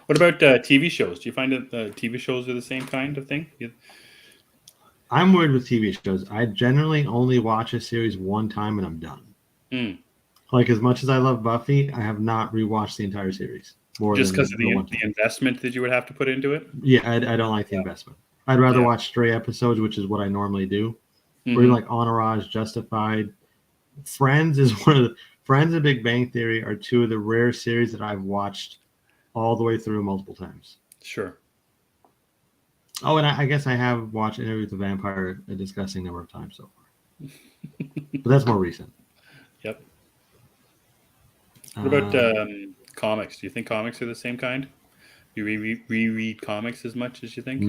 What about TV shows? Do you find that TV shows are the same kind of thing? I'm weird with TV shows. I generally only watch a series one time and I'm done. Like, as much as I love Buffy, I have not rewatched the entire series. Just because of the investment that you would have to put into it? Yeah, I don't like the investment. I'd rather watch stray episodes, which is what I normally do. Or even like Entourage, Justified. Friends and Big Bang Theory are 2 of the rare series that I've watched all the way through multiple times. Sure. Oh, and I guess I have watched Interview with the Vampire a disgusting number of times so far. But that's more recent. Yep. What about comics? Do you think comics are the same kind? Do you reread comics as much as you think?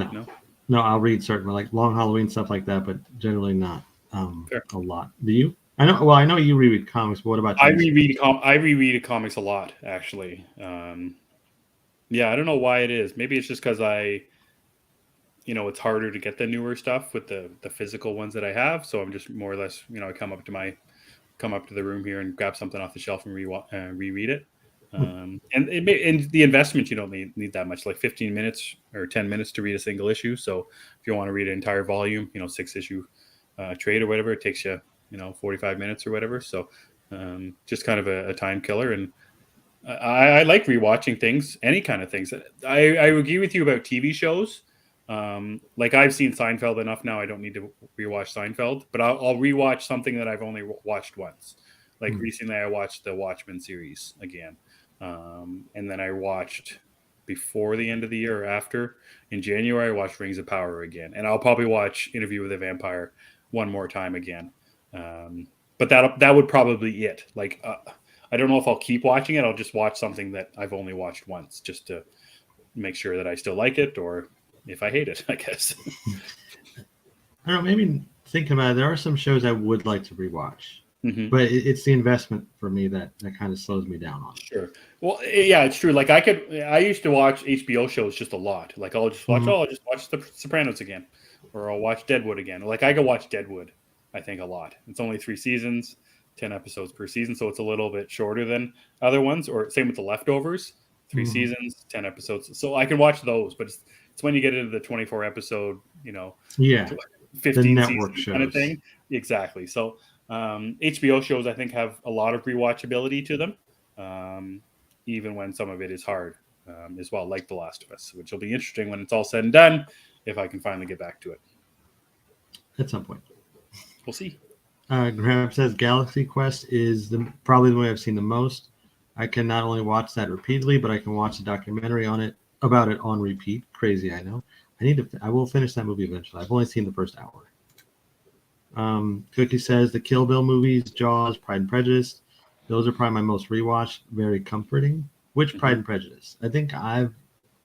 No, I'll read certain, like Long Halloween, stuff like that, but generally not a lot. Do you? I know you reread comics, but what about you? I reread comics a lot, actually. Yeah, I don't know why it is. Maybe it's just because it's harder to get the newer stuff with the physical ones that I have. So I'm just more or less, I come up to the room here and grab something off the shelf and reread it. And the investment, you don't need that much, like 15 minutes or 10 minutes to read a single issue. So if you want to read an entire volume, 6-issue trade or whatever, it takes you, 45 minutes or whatever. So just kind of a time killer. And I like rewatching things, any kind of things. I agree with you about TV shows. Like I've seen Seinfeld enough now. I don't need to rewatch Seinfeld, but I'll rewatch something that I've only watched once. Like recently I watched the Watchmen series again. And then I watched before the end of the year or after in January, I watched Rings of Power again, and I'll probably watch Interview with a Vampire one more time again. But that would probably be it. Like, I don't know if I'll keep watching it. I'll just watch something that I've only watched once just to make sure that I still like it, or if I hate it, I guess. I don't know, maybe thinking about it, there are some shows I would like to rewatch. Mm-hmm. But it's the investment for me that kind of slows me down on it. Sure. Well, yeah, it's true. Like I used to watch HBO shows just a lot. Like I'll just watch, I'll just watch The Sopranos again, or I'll watch Deadwood again. Like I could watch Deadwood, I think, a lot. It's only 3 seasons, 10 episodes per season, so it's a little bit shorter than other ones. Or same with The Leftovers, 3 seasons, 10 episodes. So I can watch those, but it's when you get into the 24 episode, Yeah. 15 network seasons kind of shows. thing. Exactly. So HBO shows, I think, have a lot of rewatchability to them, even when some of it is hard as well, like The Last of Us, which will be interesting when it's all said and done, if I can finally get back to it. At some point. We'll see. Graham says Galaxy Quest is probably the way I've seen the most. I can not only watch that repeatedly, but I can watch the documentary about it on repeat. Crazy, I know. I will finish that movie eventually. I've only seen the first hour. Cookie says the Kill Bill movies, Jaws, Pride and Prejudice. Those are probably my most rewatched. Very comforting. Which Pride and Prejudice? I think I've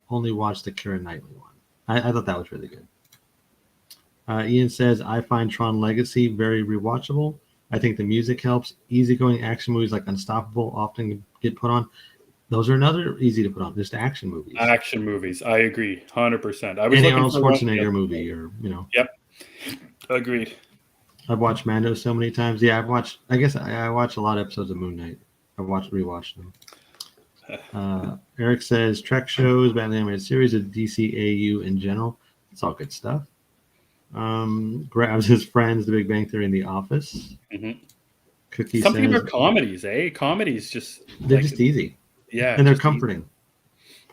only watched the Keira Knightley one. I thought that was really good. Ian says, I find Tron Legacy very rewatchable. I think the music helps. Easygoing action movies like Unstoppable often get put on. Those are another easy to put on. Just action movies. Action movies. I agree. 100%. I was Any looking Arnold for Schwarzenegger movie or, Yep. Agreed. I've watched Mando so many times. Yeah, I guess I watched a lot of episodes of Moon Knight. Rewatched them. Eric says, Trek shows, Batman animated series, of DCAU in general. It's all good stuff. Grabs his friends, The Big Bang Theory, and The Office. Cookie Something says, about comedies, eh? Comedies just they're just easy. Yeah. And they're comforting.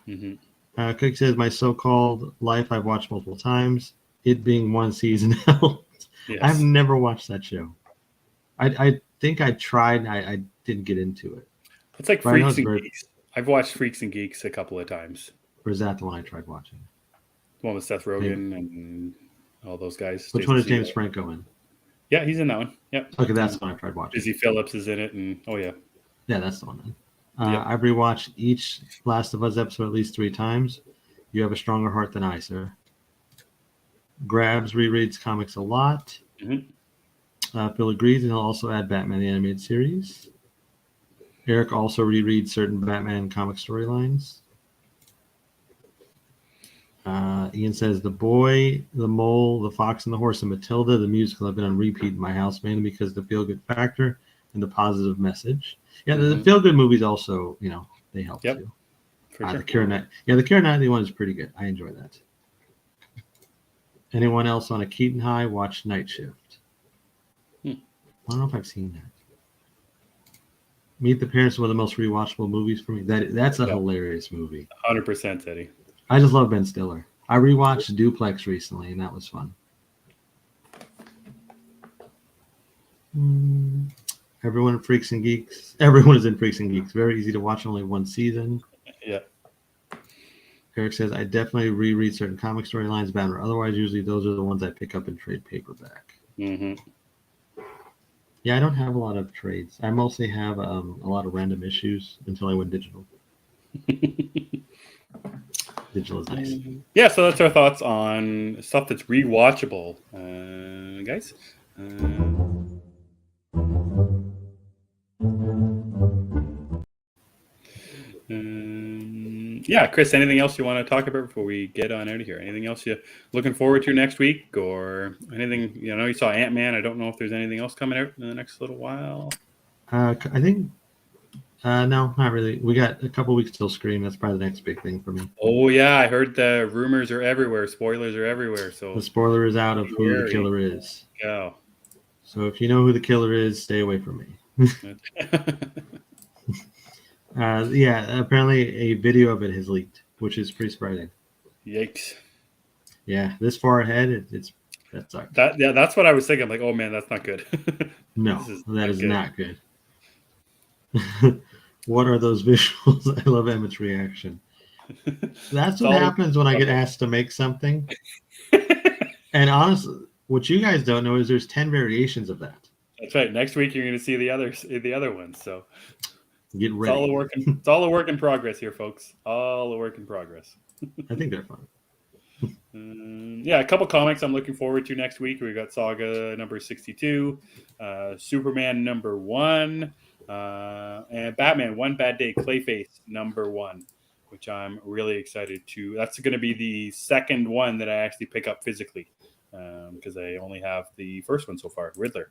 Easy. Cookie says, my so-called life I've watched multiple times, it being one season out. Yes. I've never watched that show. I think I tried. I didn't get into it. It's like Freaks and Geeks. I've watched Freaks and Geeks a couple of times. Or is that the one I tried watching? The one with Seth Rogen and all those guys. Which one is James Franco in? Yeah, he's in that one. Yep. Okay, that's the one I tried watching. Busy Phillips is in it, and yeah, that's the one. Then. I've rewatched each Last of Us episode at least 3 times. You have a stronger heart than I, sir. Grabs rereads comics a lot. Phil agrees, and he'll also add Batman the Animated Series. Eric also rereads certain Batman comic storylines. Ian says, The Boy, The Mole, The Fox and the Horse, and Matilda, the musical, have been on repeat in my house, mainly because of the feel-good factor and the positive message. Yeah, the feel-good movies also, they help too. For sure. The Keira Knightley one is pretty good. I enjoy that. Anyone else on a Keaton high watch Night Shift? I don't know if I've seen that. Meet the Parents, one of the most rewatchable movies for me. That's a hilarious movie. 100%, Eddie. I just love Ben Stiller. I rewatched Duplex recently, and that was fun. Everyone in Freaks and Geeks. Everyone is in Freaks and Geeks. Very easy to watch, only one season. Yeah. Eric says, I definitely reread certain comic storylines, Batman or otherwise. Usually those are the ones I pick up and trade paperback. Yeah, I don't have a lot of trades. I mostly have a lot of random issues until I went digital. Digital is nice. Yeah, so that's our thoughts on stuff that's rewatchable, guys. Yeah, Chris, anything else you want to talk about before we get on out of here? Anything else you're looking forward to next week, or anything? You saw Ant-Man. I don't know if there's anything else coming out in the next little while. I think no, not really. We got a couple weeks till Scream. That's probably the next big thing for me. Oh yeah, I heard the rumors are everywhere. Spoilers are everywhere. So the spoiler is out of who the killer is. Yeah. So if you know who the killer is, stay away from me. Yeah, apparently a video of it has leaked, which is pretty surprising. Yikes. Yeah, this far ahead, that sucks. That's what I was thinking. I'm like, oh man, that's not good. No, that is not good. What are those visuals? I love Emmett's reaction. That's what happens when I get asked to make something. And honestly, what you guys don't know is there's 10 variations of that. That's right. Next week you're going to see the other ones. So get ready. It's all a work in progress here, folks. All a work in progress. I think they're fun. Yeah, a couple comics I'm looking forward to next week. We got Saga number 62, Superman number 1, and Batman One Bad Day Clayface number 1, which I'm really excited to. That's going to be the second one that I actually pick up physically, because I only have the first one so far, Riddler.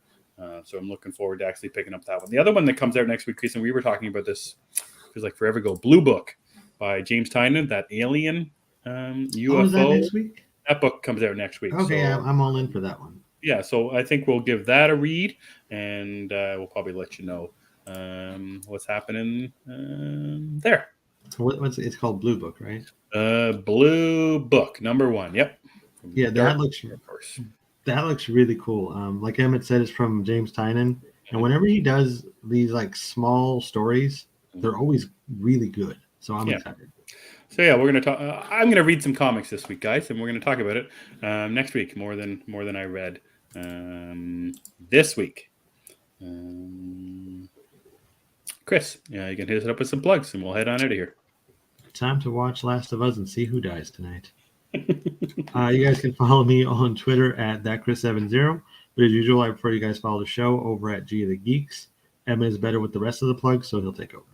So I'm looking forward to actually picking up that one. The other one that comes out next week, Chris, and we were talking about this, it was like forever ago, Blue Book by James Tynion, that alien UFO. Oh, is that next week? That book comes out next week. Okay, so, I'm all in for that one. Yeah, so I think we'll give that a read, and we'll probably let you know what's happening there. What's it's called? Blue Book, right? Blue Book, number 1. Yep. Yeah, Dark Horse. that looks really cool. Like Emmett said, it's from James Tynan, and whenever he does these like small stories, they're always really good. So I'm excited. So yeah, we're gonna talk. I'm gonna read some comics this week, guys, and we're gonna talk about it next week. More than I read this week. Chris, yeah, you can hit us up with some plugs, and we'll head on out of here. Time to watch Last of Us and see who dies tonight. You guys can follow me on Twitter at thatchris70. But as usual, I prefer you guys follow the show over at G of the Geeks. Emma is better with the rest of the plugs, so he'll take over.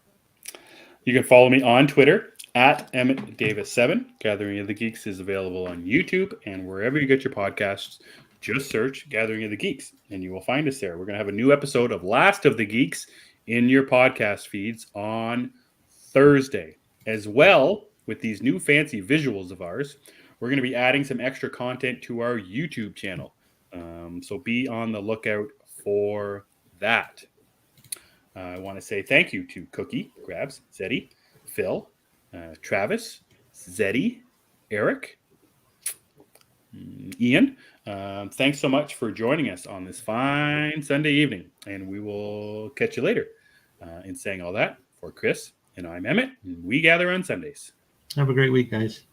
You can follow me on Twitter at EmmettDavis7. Gathering of the Geeks is available on YouTube and wherever you get your podcasts. Just search Gathering of the Geeks, and you will find us there. We're going to have a new episode of Last of the Geeks in your podcast feeds on Thursday. As well, with these new fancy visuals of ours, we're going to be adding some extra content to our YouTube channel. So be on the lookout for that. I want to say thank you to Cookie, Grabs, Zeddy, Phil, Travis, Zeddy, Eric, Ian. Thanks so much for joining us on this fine Sunday evening, and we will catch you later. In saying all that, for Chris and I'm Emmett, and we gather on Sundays. Have a great week, guys.